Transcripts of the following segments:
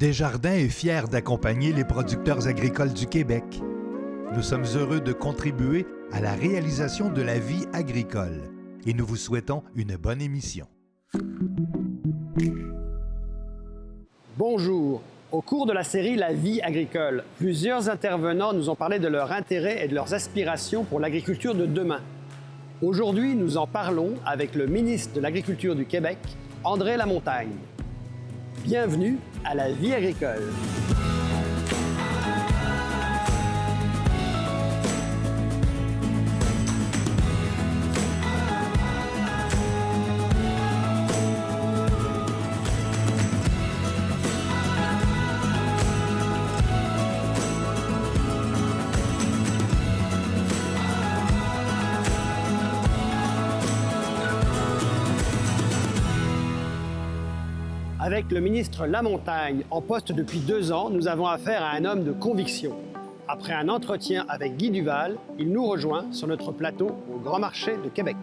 Desjardins est fier d'accompagner les producteurs agricoles du Québec. Nous sommes heureux de contribuer à la réalisation de la vie agricole et nous vous souhaitons une bonne émission. Bonjour. Au cours de la série La vie agricole, plusieurs intervenants nous ont parlé de leur intérêt et de leurs aspirations pour l'agriculture de demain. Aujourd'hui, nous en parlons avec le ministre de l'Agriculture du Québec, André Lamontagne. Bienvenue à La vie agricole. Avec le ministre Lamontagne, en poste depuis 2 ans, nous avons affaire à un homme de conviction. Après un entretien avec Guy Duval, il nous rejoint sur notre plateau au Grand Marché de Québec.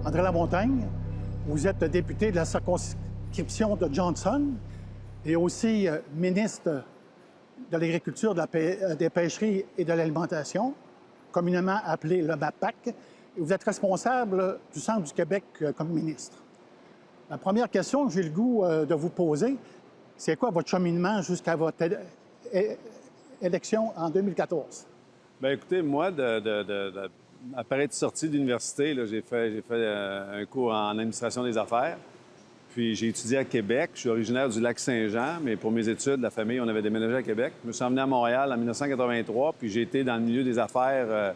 André Lamontagne, vous êtes député de la circonscription de Johnson et aussi ministre de l'Agriculture, des Pêcheries et de l'Alimentation, communément appelé le MAPAC. Et vous êtes responsable du Centre du Québec comme ministre. La première question que j'ai le goût de vous poser, c'est quoi votre cheminement jusqu'à votre élection en 2014? Bien, écoutez, moi, après être sorti d'université, j'ai fait un cours en administration des affaires. Puis j'ai étudié à Québec. Je suis originaire du Lac-Saint-Jean, mais pour mes études, la famille, on avait déménagé à Québec. Je me suis emmené à Montréal en 1983, puis j'ai été dans le milieu des affaires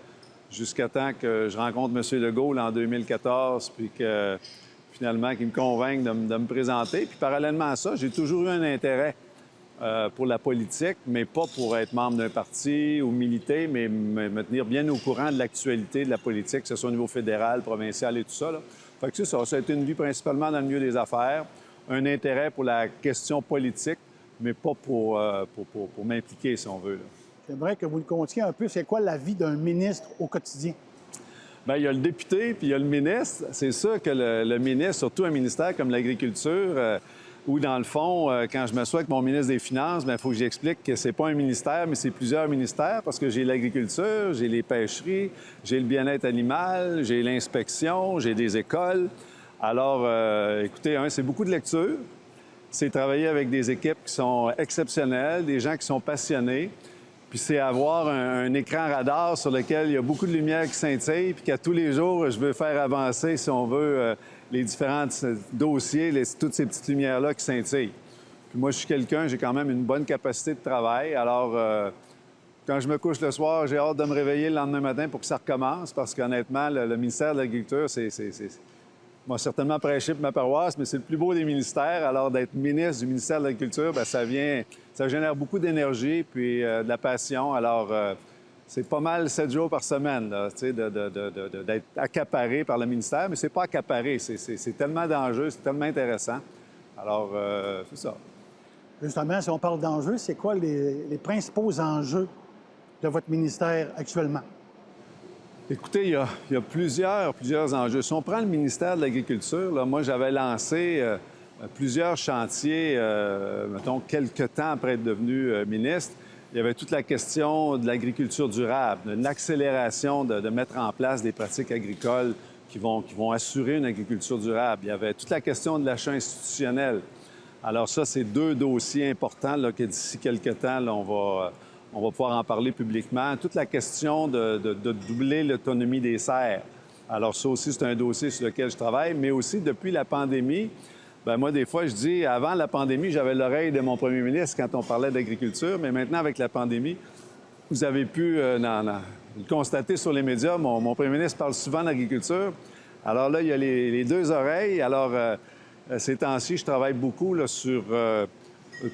jusqu'à temps que je rencontre M. Legault en 2014, puis que finalement, qu'il me convainque de me présenter. Puis parallèlement à ça, j'ai toujours eu un intérêt pour la politique, mais pas pour être membre d'un parti ou militer, mais me tenir bien au courant de l'actualité de la politique, que ce soit au niveau fédéral, provincial et tout ça. Là. Fait que ça a été une vie principalement dans le milieu des affaires, un intérêt pour la question politique, mais pas pour m'impliquer, si on veut. Là. J'aimerais que vous le contiez un peu. C'est quoi la vie d'un ministre au quotidien? Bien, il y a le député, puis il y a le ministre. C'est sûr que le ministre, surtout un ministère comme l'agriculture, où, dans le fond, quand je m'assois avec mon ministre des Finances, il faut que j'explique que c'est pas un ministère, mais c'est plusieurs ministères, parce que j'ai l'agriculture, j'ai les pêcheries, j'ai le bien-être animal, j'ai l'inspection, j'ai des écoles. Alors, écoutez, c'est beaucoup de lecture. C'est travailler avec des équipes qui sont exceptionnelles, des gens qui sont passionnés. Puis c'est avoir un écran radar sur lequel il y a beaucoup de lumière qui scintille, puis qu'à tous les jours, je veux faire avancer, si on veut, les différents dossiers, toutes ces petites lumières-là qui scintillent. Puis moi, je suis quelqu'un, j'ai quand même une bonne capacité de travail. Alors, quand je me couche le soir, j'ai hâte de me réveiller le lendemain matin pour que ça recommence, parce qu'honnêtement, le ministère de l'Agriculture, moi, certainement prêché pour ma paroisse, mais c'est le plus beau des ministères. Alors, d'être ministre du ministère de l'Agriculture, bien, ça génère beaucoup d'énergie puis de la passion. Alors, c'est pas mal 7 jours par semaine, là, d'être accaparé par le ministère, mais c'est pas accaparé. C'est tellement d'enjeux, c'est tellement intéressant. Alors, c'est ça. Justement, si on parle d'enjeux, c'est quoi les principaux enjeux de votre ministère actuellement? Écoutez, il y a plusieurs enjeux. Si on prend le ministère de l'Agriculture, là, moi, j'avais lancé plusieurs chantiers, mettons, quelques temps après être devenu ministre. Il y avait toute la question de l'agriculture durable, de l'accélération de mettre en place des pratiques agricoles qui vont assurer une agriculture durable. Il y avait toute la question de l'achat institutionnel. Alors ça, c'est 2 dossiers importants là, que d'ici quelques temps, là, on va pouvoir en parler publiquement. Toute la question de doubler l'autonomie des serres. Alors ça aussi, c'est un dossier sur lequel je travaille, mais aussi depuis la pandémie, bien, moi, des fois, je dis, avant la pandémie, j'avais l'oreille de mon premier ministre quand on parlait d'agriculture, mais maintenant, avec la pandémie, vous avez pu le constater sur les médias, mon premier ministre parle souvent d'agriculture. Alors là, il y a les 2 oreilles. Alors, ces temps-ci, je travaille beaucoup là, sur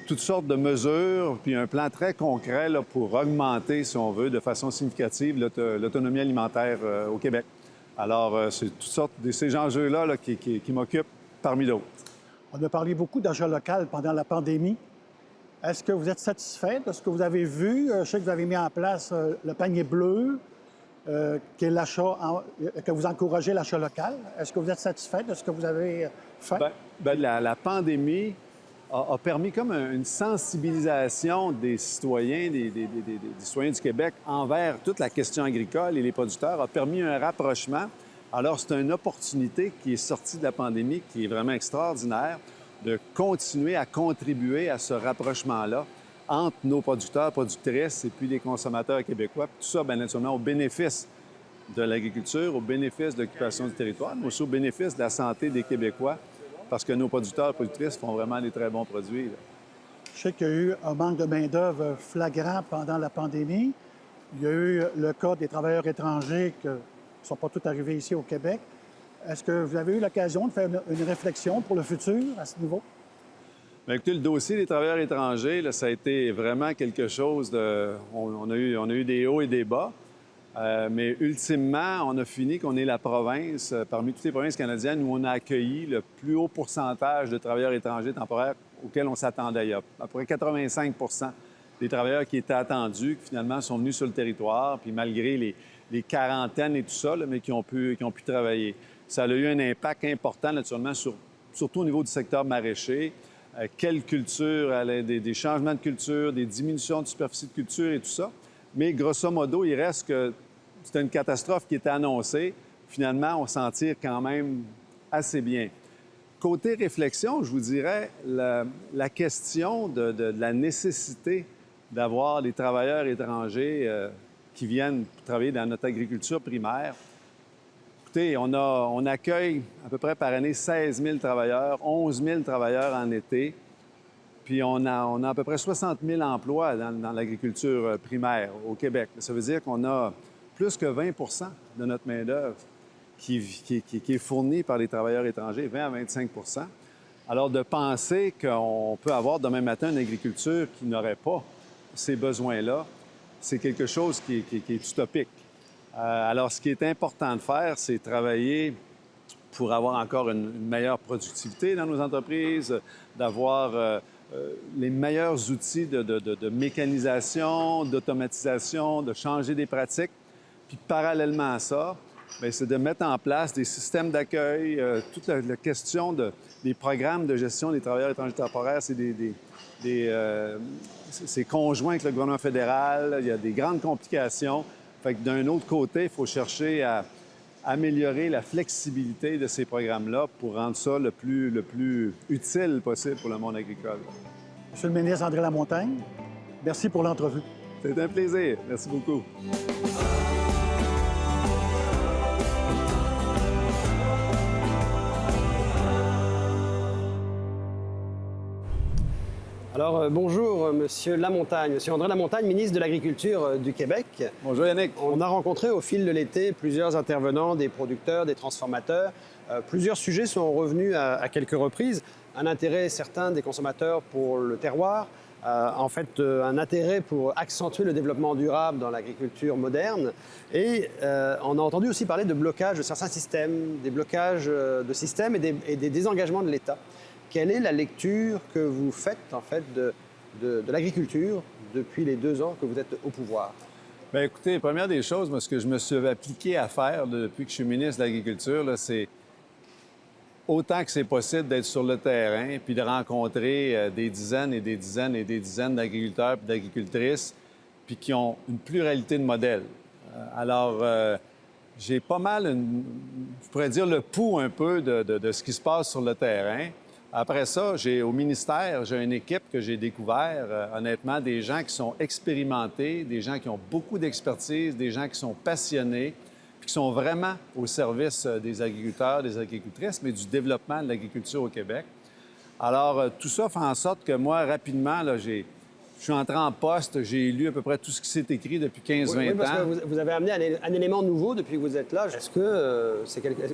toutes sortes de mesures, puis un plan très concret là, pour augmenter, si on veut, de façon significative l'autonomie alimentaire au Québec. Alors, c'est toutes sortes de ces enjeux-là là, qui m'occupent parmi d'autres. On a parlé beaucoup d'achat local pendant la pandémie. Est-ce que vous êtes satisfait de ce que vous avez vu? Je sais que vous avez mis en place le panier bleu, qui est que vous encouragez l'achat local. Est-ce que vous êtes satisfait de ce que vous avez fait? La pandémie a permis comme une sensibilisation des citoyens, des citoyens du Québec envers toute la question agricole et les producteurs, a permis un rapprochement. Alors, c'est une opportunité qui est sortie de la pandémie, qui est vraiment extraordinaire, de continuer à contribuer à ce rapprochement-là entre nos producteurs, productrices et puis les consommateurs québécois. Puis tout ça, bien naturellement, au bénéfice de l'agriculture, au bénéfice de l'occupation du territoire, mais aussi au bénéfice de la santé des Québécois, parce que nos producteurs et productrices font vraiment des très bons produits. Là. Je sais qu'il y a eu un manque de main-d'œuvre flagrant pendant la pandémie. Il y a eu le cas des travailleurs étrangers qui ne sont pas tous arrivés ici au Québec. Est-ce que vous avez eu l'occasion de faire une réflexion pour le futur à ce niveau? Bien, écoutez, le dossier des travailleurs étrangers, là, ça a été vraiment quelque chose de... On a eu des hauts et des bas, mais ultimement, on a fini qu'on est la province, parmi toutes les provinces canadiennes, où on a accueilli le plus haut pourcentage de travailleurs étrangers temporaires auxquels on s'attendait. Il y a à peu près 85 des travailleurs qui étaient attendus, qui finalement sont venus sur le territoire, puis malgré les quarantaines et tout ça, là, mais qui ont pu travailler. Ça a eu un impact important, naturellement, surtout au niveau du secteur maraîcher. Quelle culture, des changements de culture, des diminutions de superficie de culture et tout ça. Mais grosso modo, il reste que c'était une catastrophe qui était annoncée. Finalement, on s'en tire quand même assez bien. Côté réflexion, je vous dirais, la question de la nécessité d'avoir des travailleurs étrangers qui viennent travailler dans notre agriculture primaire. Écoutez, on accueille à peu près par année 16 000 travailleurs, 11 000 travailleurs en été, puis on a à peu près 60 000 emplois dans l'agriculture primaire au Québec. Ça veut dire qu'on a plus que 20 de notre main-d'œuvre qui est fournie par les travailleurs étrangers, 20 à 25 Alors, de penser qu'on peut avoir demain matin une agriculture qui n'aurait pas ces besoins-là, c'est quelque chose qui est utopique. Alors, ce qui est important de faire, c'est travailler pour avoir encore une meilleure productivité dans nos entreprises, d'avoir les meilleurs outils de mécanisation, d'automatisation, de changer des pratiques. Puis, parallèlement à ça, bien, c'est de mettre en place des systèmes d'accueil, toute la question des programmes de gestion des travailleurs étrangers temporaires, c'est conjoint avec le gouvernement fédéral, il y a des grandes complications. Fait que d'un autre côté, il faut chercher à améliorer la flexibilité de ces programmes-là pour rendre ça le plus utile possible pour le monde agricole. Monsieur le ministre André Lamontagne, merci pour l'entrevue. C'est un plaisir. Merci beaucoup. Alors, bonjour, Monsieur Lamontagne. Monsieur André Lamontagne, ministre de l'Agriculture du Québec. Bonjour, Yannick. On a rencontré au fil de l'été plusieurs intervenants, des producteurs, des transformateurs. Plusieurs sujets sont revenus à quelques reprises. Un intérêt certain des consommateurs pour le terroir, un intérêt pour accentuer le développement durable dans l'agriculture moderne. Et on a entendu aussi parler de blocage de certains systèmes, des blocages de systèmes et des désengagements de l'État. Quelle est la lecture que vous faites, en fait, de l'agriculture depuis les 2 ans que vous êtes au pouvoir? Bien, écoutez, première des choses, moi, ce que je me suis appliqué à faire depuis que je suis ministre de l'Agriculture, là, c'est autant que c'est possible d'être sur le terrain puis de rencontrer des dizaines et des dizaines et des dizaines d'agriculteurs et d'agricultrices puis qui ont une pluralité de modèles. Alors, j'ai pas mal, je pourrais dire, le pouls un peu de ce qui se passe sur le terrain. Après ça, au ministère, j'ai une équipe que j'ai découvert, honnêtement, des gens qui sont expérimentés, des gens qui ont beaucoup d'expertise, des gens qui sont passionnés, puis qui sont vraiment au service des agriculteurs, des agricultrices, mais du développement de l'agriculture au Québec. Alors, tout ça fait en sorte que moi, rapidement, là, Je suis entré en poste, j'ai lu à peu près tout ce qui s'est écrit depuis 15-20 Oui, parce ans. que vous avez amené un élément nouveau depuis que vous êtes là. Est-ce que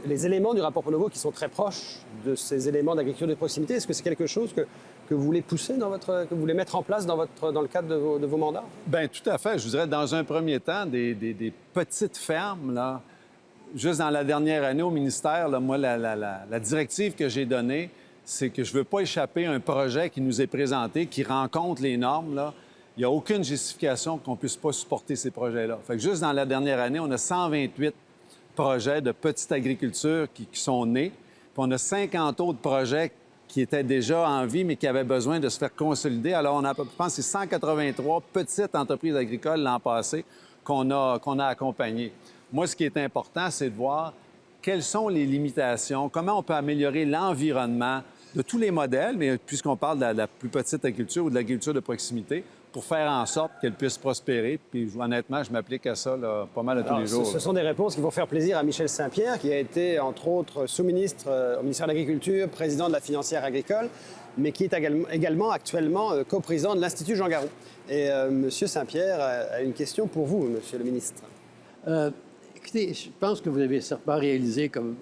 les éléments du rapport Pronovo qui sont très proches de ces éléments d'agriculture de proximité, est-ce que c'est quelque chose que vous voulez pousser que vous voulez mettre en place dans le cadre de vos mandats? Bien, tout à fait. Je vous dirais, dans un premier temps, des petites fermes, là, juste dans la dernière année au ministère, là, moi, la directive que j'ai donnée, c'est que je ne veux pas échapper à un projet qui nous est présenté, qui rencontre les normes, là. Il n'y a aucune justification qu'on ne puisse pas supporter ces projets-là. Fait que juste dans la dernière année, on a 128 projets de petite agriculture qui sont nés. Puis on a 50 autres projets qui étaient déjà en vie, mais qui avaient besoin de se faire consolider. Alors, on a, je pense, c'est 183 petites entreprises agricoles l'an passé qu'on a accompagnées. Moi, ce qui est important, c'est de voir quelles sont les limitations, comment on peut améliorer l'environnement de tous les modèles, mais puisqu'on parle de la plus petite agriculture ou de l'agriculture de proximité, pour faire en sorte qu'elle puisse prospérer. Puis honnêtement, je m'applique à ça là, pas mal tous les jours. Ce sont des réponses qui vont faire plaisir à Michel Saint-Pierre, qui a été, entre autres, sous-ministre au ministère de l'Agriculture, président de la financière agricole, mais qui est également actuellement coprésident de l'Institut Jean Garon. Et M. Saint-Pierre a une question pour vous, Monsieur le ministre. Écoutez, je pense que vous avez certainement réalisé, comme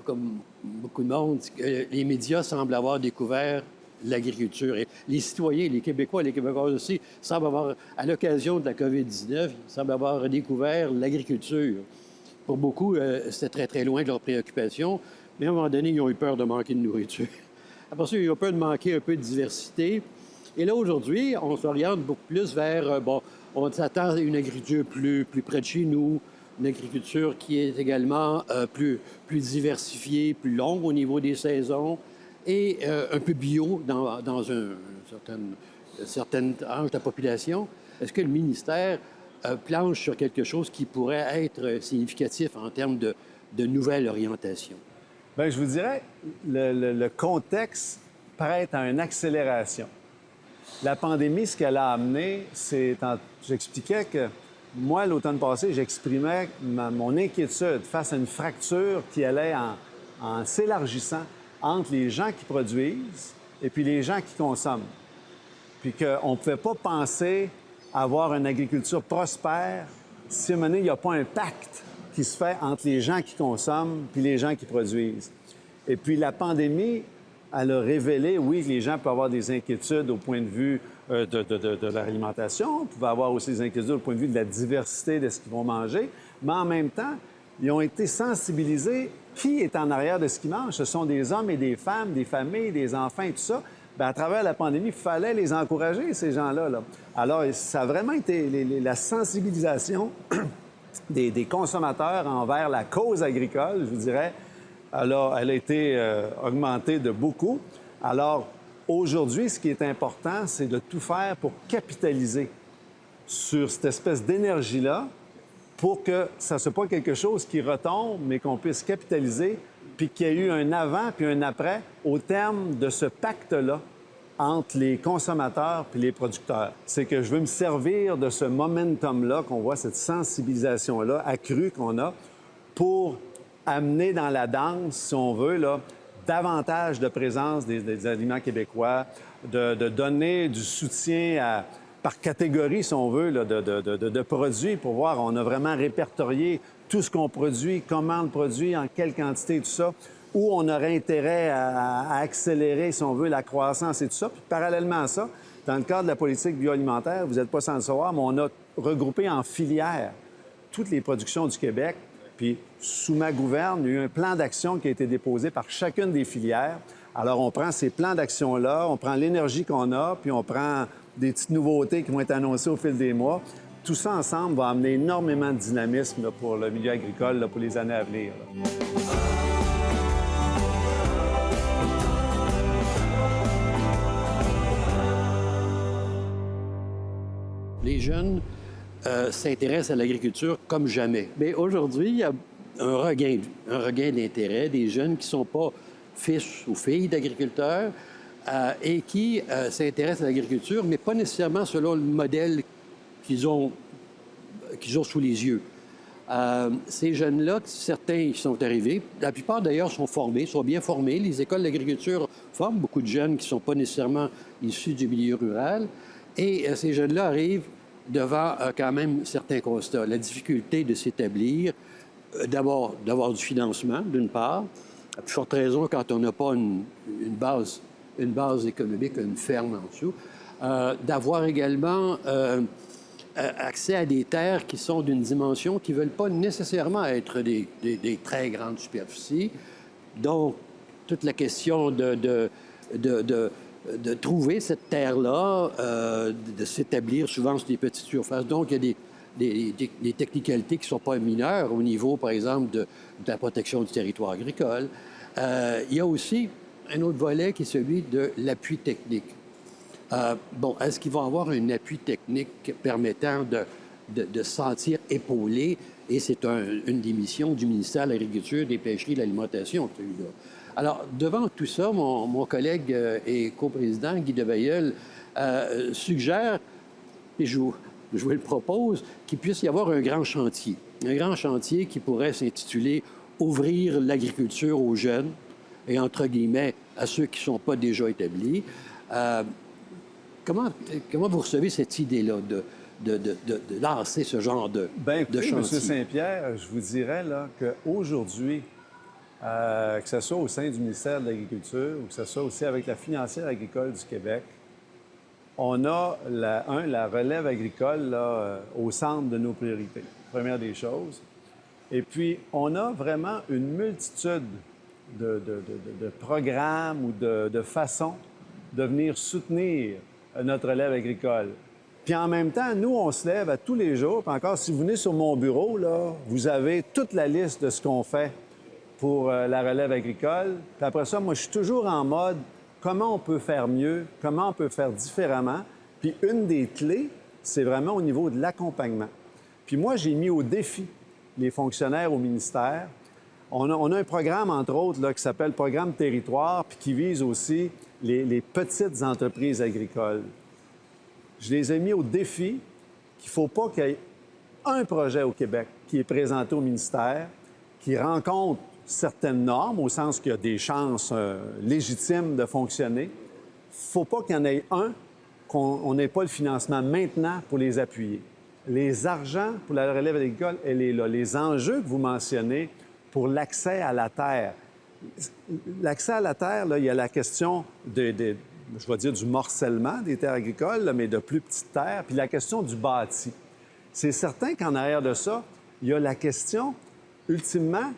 beaucoup de monde, que les médias semblent avoir découvert l'agriculture. Et les citoyens, les Québécois, les Québécoises aussi, semblent avoir, à l'occasion de la COVID-19, ils semblent avoir redécouvert l'agriculture. Pour beaucoup, c'était très, très loin de leurs préoccupations, mais à un moment donné, ils ont eu peur de manquer de nourriture. Après ça, ils ont peur de manquer un peu de diversité. Et là, aujourd'hui, on s'oriente beaucoup plus vers, on s'attend à une agriculture plus près de chez nous, une agriculture qui est également plus diversifiée, plus longue au niveau des saisons et un peu bio dans une certaine tranche de la population. Est-ce que le ministère planche sur quelque chose qui pourrait être significatif en termes de nouvelle orientation? Bien, je vous dirais, le contexte prête à une accélération. La pandémie, ce qu'elle a amené, c'est... J'expliquais que moi, l'automne passé, j'exprimais mon inquiétude face à une fracture qui allait en s'élargissant entre les gens qui produisent et puis les gens qui consomment. Puis qu'on ne pouvait pas penser avoir une agriculture prospère si à un moment donné, il n'y a pas un pacte qui se fait entre les gens qui consomment puis les gens qui produisent. Et puis la pandémie, elle a révélé, oui, que les gens peuvent avoir des inquiétudes au point de vue de l'alimentation, on pouvait avoir aussi des inquiétudes au point de vue de la diversité de ce qu'ils vont manger, mais en même temps, ils ont été sensibilisés. Qui est en arrière de ce qu'ils mangent? Ce sont des hommes et des femmes, des familles, des enfants et tout ça. Bien, à travers la pandémie, il fallait les encourager, ces gens-là. Là. Alors, ça a vraiment été la sensibilisation des consommateurs envers la cause agricole, je vous dirais, elle a été augmentée de beaucoup. Alors, aujourd'hui, ce qui est important, c'est de tout faire pour capitaliser sur cette espèce d'énergie-là pour que ça ne soit pas quelque chose qui retombe, mais qu'on puisse capitaliser, puis qu'il y ait eu un avant puis un après au terme de ce pacte-là entre les consommateurs puis les producteurs. C'est que je veux me servir de ce momentum-là qu'on voit, cette sensibilisation-là accrue qu'on a pour amener dans la danse, si on veut, là, davantage de présence des aliments québécois, de donner du soutien par catégorie, si on veut, là, de produits pour voir, on a vraiment répertorié tout ce qu'on produit, comment on le produit, en quelle quantité, tout ça, où on aurait intérêt à accélérer, si on veut, la croissance et tout ça. Puis parallèlement à ça, dans le cadre de la politique bioalimentaire, vous n'êtes pas sans le savoir, mais on a regroupé en filières toutes les productions du Québec. Puis, sous ma gouverne, il y a eu un plan d'action qui a été déposé par chacune des filières. Alors, on prend ces plans d'action-là, on prend l'énergie qu'on a, puis on prend des petites nouveautés qui vont être annoncées au fil des mois. Tout ça ensemble va amener énormément de dynamisme là, pour le milieu agricole là, pour les années à venir. Là. Les jeunes s'intéressent à l'agriculture comme jamais. Mais aujourd'hui, il y a un regain d'intérêt des jeunes qui ne sont pas fils ou filles d'agriculteurs et qui s'intéressent à l'agriculture, mais pas nécessairement selon le modèle qu'ils ont sous les yeux. Ces jeunes-là, certains qui sont arrivés, la plupart d'ailleurs sont formés, sont bien formés. Les écoles d'agriculture forment beaucoup de jeunes qui ne sont pas nécessairement issus du milieu rural. Et ces jeunes-là arrivent devant quand même certains constats. La difficulté de s'établir, d'abord d'avoir du financement, d'une part, à plus forte raison quand on n'a pas une base économique, une ferme en dessous, d'avoir également accès à des terres qui sont d'une dimension qui ne veulent pas nécessairement être des très grandes superficies. Donc, toute la question de trouver cette terre-là, de s'établir souvent sur des petites surfaces. Donc, il y a des technicalités qui ne sont pas mineures au niveau, par exemple, de la protection du territoire agricole. Il y a aussi un autre volet qui est celui de l'appui technique. Est-ce qu'il va y avoir un appui technique permettant de se sentir épaulé? Et c'est une des missions du ministère de l'Agriculture, des Pêcheries et de l'Alimentation, celui-là. Alors, devant tout ça, mon collègue et coprésident, Guy Debailleul, suggère, et je vous le propose, qu'il puisse y avoir un grand chantier. Un grand chantier qui pourrait s'intituler « Ouvrir l'agriculture aux jeunes » et, entre guillemets, à ceux qui ne sont pas déjà établis. Comment vous recevez cette idée-là de lancer ce genre de chantier? M. Saint-Pierre, je vous dirais qu'aujourd'hui, que ce soit au sein du ministère de l'Agriculture ou que ce soit aussi avec la financière agricole du Québec, on a la relève agricole là, au centre de nos priorités, première des choses. Et puis, on a vraiment une multitude de programmes ou de façons de venir soutenir notre relève agricole. Puis en même temps, nous, on se lève à tous les jours. Puis encore, si vous venez sur mon bureau, là, vous avez toute la liste de ce qu'on fait pour la relève agricole. Puis après ça, moi, je suis toujours en mode comment on peut faire mieux, comment on peut faire différemment. Puis une des clés, c'est vraiment au niveau de l'accompagnement. Puis moi, j'ai mis au défi les fonctionnaires au ministère. On a un programme, entre autres, là, qui s'appelle Programme Territoire, puis qui vise aussi les petites entreprises agricoles. Je les ai mis au défi qu'il ne faut pas qu'il y ait un projet au Québec qui est présenté au ministère, qui rencontre certaines normes, au sens qu'il y a des chances légitimes de fonctionner. Il ne faut pas qu'il y en ait un qu'on n'ait pas le financement maintenant pour les appuyer. Les argents pour la relève agricole, elle est là. Les enjeux que vous mentionnez pour l'accès à la terre. L'accès à la terre, là, il y a la question je vais dire du morcellement des terres agricoles, là, mais de plus petites terres, puis la question du bâti. C'est certain qu'en arrière de ça, il y a la question, ultimement,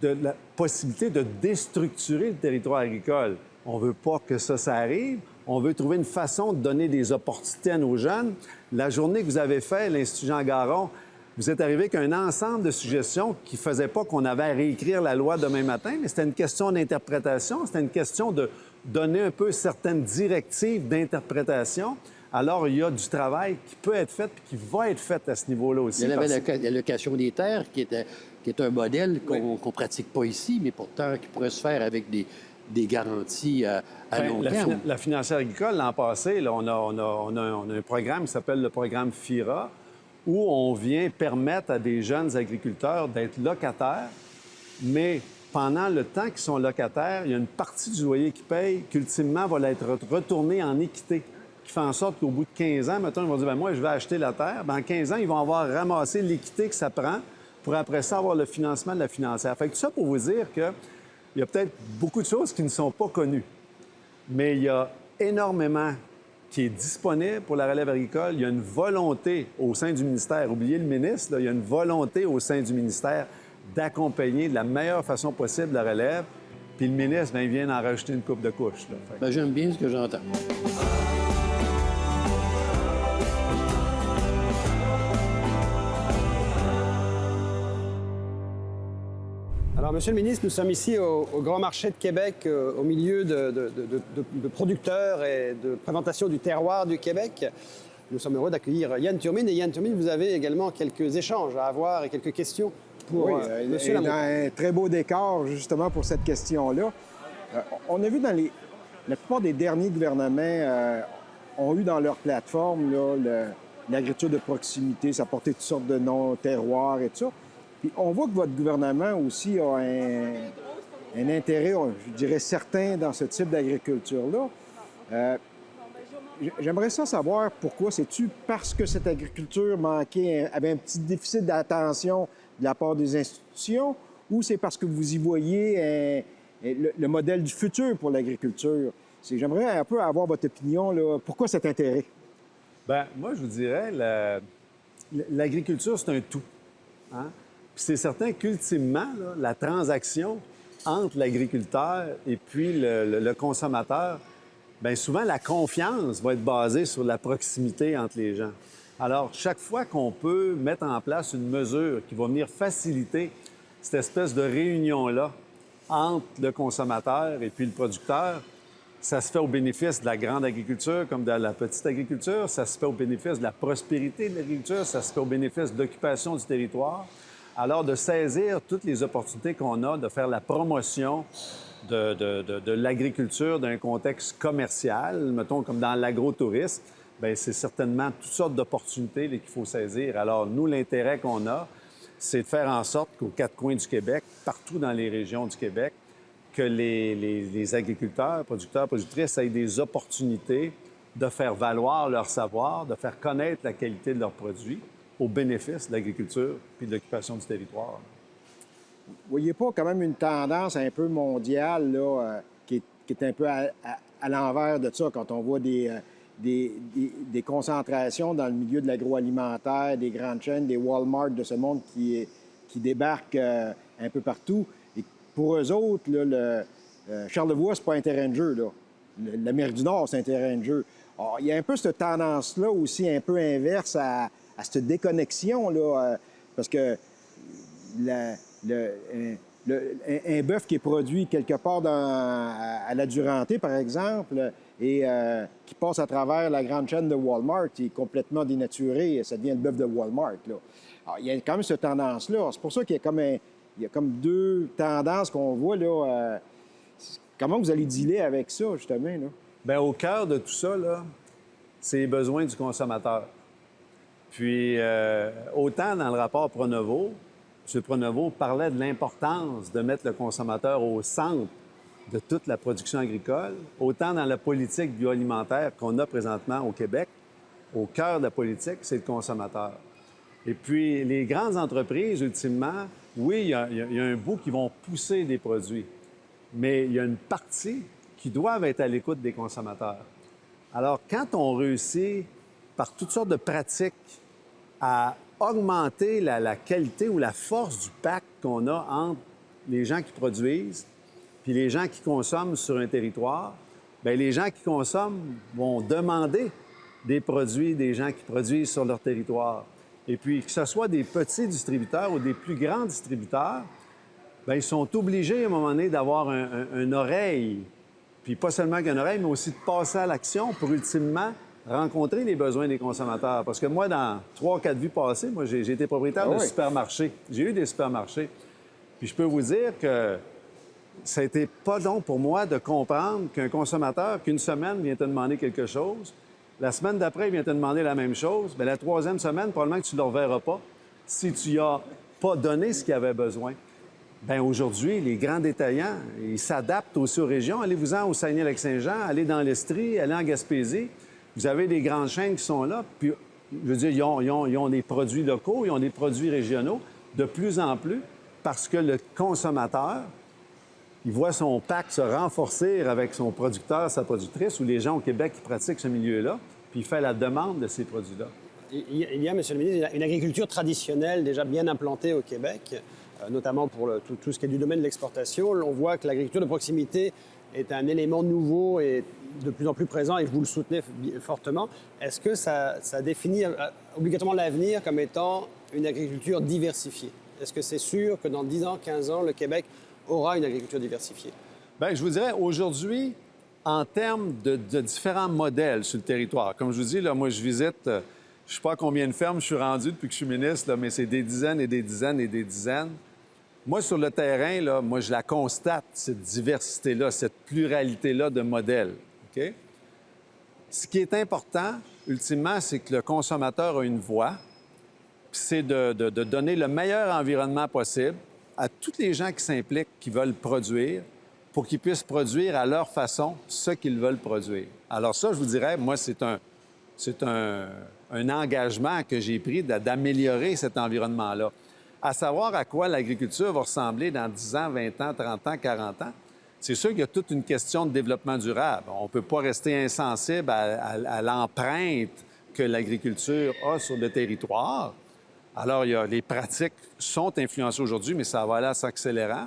de la possibilité de déstructurer le territoire agricole. On ne veut pas que ça arrive. On veut trouver une façon de donner des opportunités à nos jeunes. La journée que vous avez faite, l'Institut Jean Garon, vous êtes arrivé avec un ensemble de suggestions qui ne faisaient pas qu'on avait à réécrire la loi demain matin, mais c'était une question d'interprétation, c'était une question de donner un peu certaines directives d'interprétation. Alors, il y a du travail qui peut être fait et qui va être fait à ce niveau-là aussi. Il y avait l'allocation des terres qui est un modèle qu'on ne pratique pas ici, mais pourtant qui pourrait se faire avec des garanties à long terme. La financière agricole, l'an passé, là, on a un programme qui s'appelle le programme FIRA, où on vient permettre à des jeunes agriculteurs d'être locataires, mais pendant le temps qu'ils sont locataires, il y a une partie du loyer qu'ils payent qui, ultimement, va être retournée en équité, qui fait en sorte qu'au bout de 15 ans, mettons, ils vont dire, bien, moi, je vais acheter la terre. Bien, en 15 ans, ils vont avoir ramassé l'équité que ça prend pour, après ça, avoir le financement de la financière. Fait que tout ça pour vous dire qu'il y a peut-être beaucoup de choses qui ne sont pas connues, mais il y a énormément qui est disponible pour la relève agricole. Il y a une volonté au sein du ministère, oubliez le ministre, là, il y a une volonté au sein du ministère d'accompagner de la meilleure façon possible la relève. Puis le ministre, bien, il vient d'en rajouter une coupe de couches. Bien, j'aime bien ce que j'entends. Alors, Monsieur le ministre, nous sommes ici au Grand Marché de Québec, au milieu de producteurs et de présentation du terroir du Québec. Nous sommes heureux d'accueillir Yann Turmine. Et Yann Turmine, vous avez également quelques échanges à avoir et quelques questions pour Monsieur Lamontagne. Dans un très beau décor, justement, pour cette question-là. On a vu dans la plupart des derniers gouvernements ont eu dans leur plateforme l'agriculture de proximité, ça portait toutes sortes de noms, terroirs et tout ça. Puis on voit que votre gouvernement aussi a un intérêt, je dirais, certain dans ce type d'agriculture-là. J'aimerais ça savoir pourquoi. C'est-tu parce que cette agriculture avait un petit déficit d'attention de la part des institutions ou c'est parce que vous y voyez le modèle du futur pour l'agriculture? J'aimerais un peu avoir votre opinion, là. Pourquoi cet intérêt? Bien, moi, je vous dirais, l'agriculture, c'est un tout. Hein? Puis c'est certain qu'ultimement, là, la transaction entre l'agriculteur et puis le consommateur, bien souvent, la confiance va être basée sur la proximité entre les gens. Alors, chaque fois qu'on peut mettre en place une mesure qui va venir faciliter cette espèce de réunion-là entre le consommateur et puis le producteur, ça se fait au bénéfice de la grande agriculture comme de la petite agriculture, ça se fait au bénéfice de la prospérité de l'agriculture, ça se fait au bénéfice de l'occupation du territoire. Alors, de saisir toutes les opportunités qu'on a de faire la promotion de l'agriculture d'un contexte commercial, mettons comme dans l'agrotourisme, bien, c'est certainement toutes sortes d'opportunités qu'il faut saisir. Alors, nous, l'intérêt qu'on a, c'est de faire en sorte qu'aux quatre coins du Québec, partout dans les régions du Québec, que les agriculteurs, producteurs, productrices aient des opportunités de faire valoir leur savoir, de faire connaître la qualité de leurs produits au bénéfice de l'agriculture puis de l'occupation du territoire. Vous voyez pas quand même une tendance un peu mondiale là, qui est un peu à l'envers de ça quand on voit des concentrations dans le milieu de l'agroalimentaire, des grandes chaînes, des Walmart de ce monde qui débarquent un peu partout. Et pour eux autres, là, Charlevoix, c'est pas un terrain de jeu. Là. L'Amérique du Nord, c'est un terrain de jeu. Alors, il y a un peu cette tendance-là aussi un peu inverse à cette déconnexion, là, parce que un bœuf qui est produit quelque part à la Duranté, par exemple, et qui passe à travers la grande chaîne de Walmart, qui est complètement dénaturé, ça devient le bœuf de Walmart. Là. Alors, il y a quand même cette tendance-là. C'est pour ça qu'il y a comme deux tendances qu'on voit. Là, comment vous allez dealer avec ça, justement? Là? Bien, au cœur de tout ça, là, c'est les besoins du consommateur. Puis, autant dans le rapport Pronovo, M. Pronovo parlait de l'importance de mettre le consommateur au centre de toute la production agricole, autant dans la politique bioalimentaire qu'on a présentement au Québec, au cœur de la politique, c'est le consommateur. Et puis, les grandes entreprises, ultimement, oui, il y a un bout qui vont pousser des produits, mais il y a une partie qui doivent être à l'écoute des consommateurs. Alors, quand on réussit, par toutes sortes de pratiques, à augmenter la qualité ou la force du pacte qu'on a entre les gens qui produisent puis les gens qui consomment sur un territoire, bien, les gens qui consomment vont demander des produits des gens qui produisent sur leur territoire. Et puis, que ce soit des petits distributeurs ou des plus grands distributeurs, bien, ils sont obligés, à un moment donné, d'avoir une oreille. Puis pas seulement qu'une oreille, mais aussi de passer à l'action pour, ultimement, rencontrer les besoins des consommateurs. Parce que moi, dans 3-4 vies passées, moi, j'ai été propriétaire de supermarchés. J'ai eu des supermarchés. Puis je peux vous dire que ça a été pas long pour moi de comprendre qu'un consommateur, qu'une semaine, vient te demander quelque chose, la semaine d'après, il vient te demander la même chose, bien, la troisième semaine, probablement que tu ne le reverras pas si tu n'y as pas donné ce qu'il avait besoin. Bien, aujourd'hui, les grands détaillants, ils s'adaptent aussi aux régions. Allez-vous-en au Saguenay-Lac-Saint-Jean, allez dans l'Estrie, allez en Gaspésie. Vous avez des grandes chaînes qui sont là, puis, je veux dire, ils ont des produits locaux, ils ont des produits régionaux, de plus en plus, parce que le consommateur, il voit son pacte se renforcer avec son producteur, sa productrice, ou les gens au Québec qui pratiquent ce milieu-là, puis il fait la demande de ces produits-là. Il y a, Monsieur le ministre, une agriculture traditionnelle déjà bien implantée au Québec, notamment pour tout ce qui est du domaine de l'exportation. On voit que l'agriculture de proximité est un élément nouveau et de plus en plus présent, et vous le soutenez fortement. Est-ce que ça définit obligatoirement l'avenir comme étant une agriculture diversifiée? Est-ce que c'est sûr que dans 10 ans, 15 ans, le Québec aura une agriculture diversifiée? Bien, je vous dirais, aujourd'hui, en termes de différents modèles sur le territoire, comme je vous dis, là, moi, je visite, je ne sais pas à combien de fermes je suis rendu depuis que je suis ministre, là, mais c'est des dizaines et des dizaines et des dizaines. Moi, sur le terrain, là, moi, je la constate, cette diversité-là, cette pluralité-là de modèles. OK? Ce qui est important, ultimement, c'est que le consommateur a une voix, puis c'est de donner le meilleur environnement possible à tous les gens qui s'impliquent, qui veulent produire, pour qu'ils puissent produire à leur façon ce qu'ils veulent produire. Alors ça, je vous dirais, moi, c'est un engagement que j'ai pris d'améliorer cet environnement-là. À savoir à quoi l'agriculture va ressembler dans 10 ans, 20 ans, 30 ans, 40 ans. C'est sûr qu'il y a toute une question de développement durable. On ne peut pas rester insensible à l'empreinte que l'agriculture a sur le territoire. Alors, les pratiques sont influencées aujourd'hui, mais ça va aller en s'accélérant.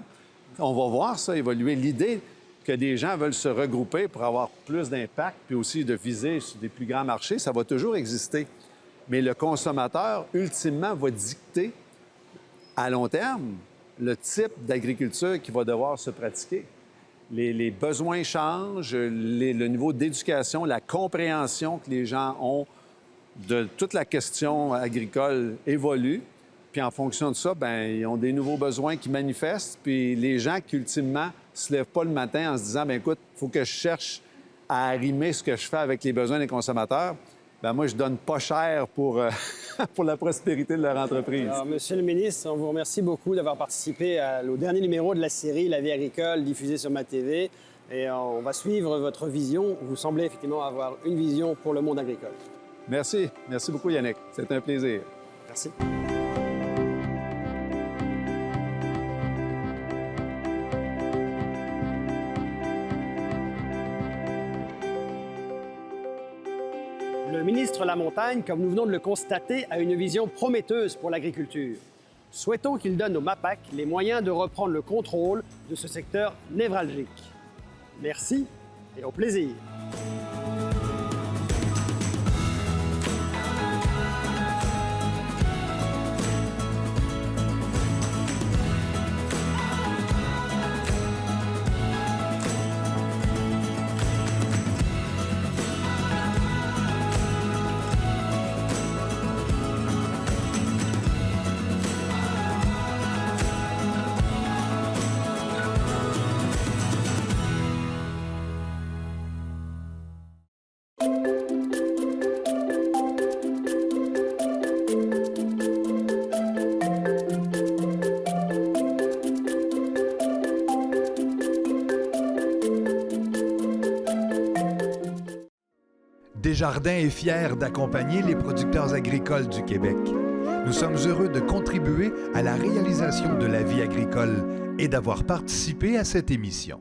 On va voir ça évoluer. L'idée que des gens veulent se regrouper pour avoir plus d'impact, puis aussi de viser sur des plus grands marchés, ça va toujours exister. Mais le consommateur, ultimement, va dicter à long terme le type d'agriculture qui va devoir se pratiquer. Les besoins changent, le niveau d'éducation, la compréhension que les gens ont de toute la question agricole évolue. Puis en fonction de ça, bien, ils ont des nouveaux besoins qui manifestent. Puis les gens qui, ultimement, ne se lèvent pas le matin en se disant, bien, écoute, il faut que je cherche à arrimer ce que je fais avec les besoins des consommateurs. Bien, moi, je donne pas cher pour, pour la prospérité de leur entreprise. Alors, Monsieur le ministre, on vous remercie beaucoup d'avoir participé au dernier numéro de la série La vie agricole diffusée sur MaTV. Et on va suivre votre vision. Vous semblez effectivement avoir une vision pour le monde agricole. Merci. Merci beaucoup, Yannick. C'est un plaisir. Merci. Le ministre Lamontagne, comme nous venons de le constater, a une vision prometteuse pour l'agriculture. Souhaitons qu'il donne au MAPAC les moyens de reprendre le contrôle de ce secteur névralgique. Merci et au plaisir. Desjardins est fier d'accompagner les producteurs agricoles du Québec. Nous sommes heureux de contribuer à la réalisation de la vie agricole et d'avoir participé à cette émission.